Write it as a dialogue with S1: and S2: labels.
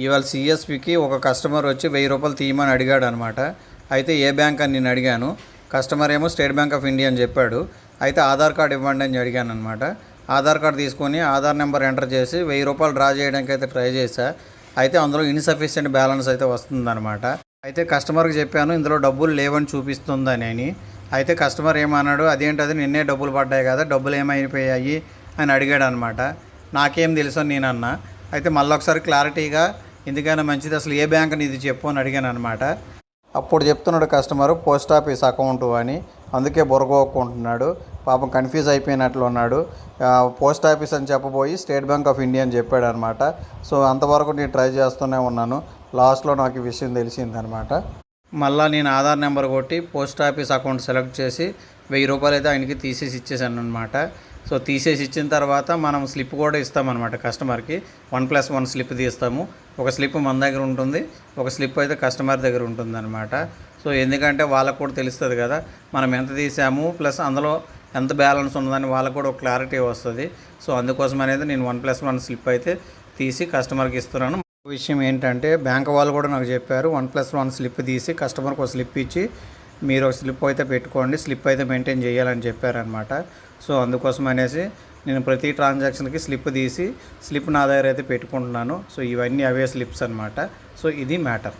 S1: ఇవాళ సిఎస్పికి ఒక కస్టమర్ వచ్చి 1000 రూపాయలు తీయమని అడిగాడు అనమాట. అయితే ఏ బ్యాంక్ అని నేను అడిగాను. కస్టమర్ ఏమో స్టేట్ బ్యాంక్ ఆఫ్ ఇండియా అని చెప్పాడు. అయితే ఆధార్ కార్డు ఇవ్వండి అని అడిగాను అనమాట. ఆధార్ కార్డు తీసుకొని ఆధార్ నెంబర్ ఎంటర్ చేసి 1000 రూపాయలు డ్రా చేయడానికి అయితే ట్రై చేశా. అయితే అందులో ఇన్సఫిషియెంట్ బ్యాలెన్స్ అయితే వస్తుందన్నమాట. అయితే కస్టమర్కి చెప్పాను ఇందులో డబ్బులు లేవని చూపిస్తుందని. అయితే కస్టమర్ ఏమన్నాడు, అదేంటది నిన్నే డబ్బులు పడ్డాయి కదా, డబ్బులు ఏమైపోయాయి అని అడిగాడు అనమాట. నాకేం తెలుసు అని నేను అన్నా. అయితే మళ్ళీ ఒకసారి క్లారిటీగా ఎందుకైనా మంచిది అసలు ఏ బ్యాంక్ అని ఇది చెప్పు అని అడిగాను అనమాట. అప్పుడు చెప్తున్నాడు కస్టమరు పోస్ట్ ఆఫీస్ అకౌంటు అని. అందుకే బొరగొక్కుంటున్నాడు. పాపం కన్ఫ్యూజ్ అయిపోయినట్లు ఉన్నాడు. పోస్ట్ ఆఫీస్ అని చెప్పబోయి స్టేట్ బ్యాంక్ ఆఫ్ ఇండియా అని చెప్పాడు అనమాట. సో అంతవరకు నేను ట్రై చేస్తూనే ఉన్నాను. లాస్ట్లో నాకు ఈ విషయం తెలిసిందనమాట. మళ్ళీ నేను ఆధార్ నెంబర్ కొట్టి పోస్ట్ ఆఫీస్ అకౌంట్ సెలెక్ట్ చేసి 1000 రూపాయలు అయితే ఆయనకి తీసేసి ఇచ్చేసాను అనమాట. సో తీసేసి ఇచ్చిన తర్వాత మనం స్లిప్ కూడా ఇస్తామన్నమాట కస్టమర్కి. 1+1 స్లిప్ తీస్తాము. ఒక స్లిప్ మన దగ్గర ఉంటుంది, ఒక స్లిప్ అయితే కస్టమర్ దగ్గర ఉంటుందన్నమాట. సో ఎందుకంటే వాళ్ళకు కూడా తెలుస్తుంది కదా మనం ఎంత తీసాము, ప్లస్ అందులో ఎంత బ్యాలెన్స్ ఉన్నదని వాళ్ళకు కూడా ఒక క్లారిటీ వస్తుంది. సో అందుకోసం అనేది నేను 1+1 స్లిప్ అయితే తీసి కస్టమర్కి ఇస్తున్నాను. విషయం ఏంటంటే బ్యాంక్ వాళ్ళు కూడా నాకు చెప్పారు 1+1 స్లిప్ తీసి కస్టమర్కి ఒక స్లిప్ ఇచ్చి మీరు ఒక స్లిప్ అయితే పెట్టుకోండి, స్లిప్ అయితే మెయింటైన్ చేయాలని చెప్పారనమాట. సో అందుకోసం అనేసి నేను ప్రతి ట్రాన్సాక్షన్కి స్లిప్ తీసి స్లిప్ నా దగ్గర అయితే పెట్టుకుంటున్నాను. సో ఇవన్నీ అవే స్లిప్స్ అనమాట. సో ఇది మ్యాటర్.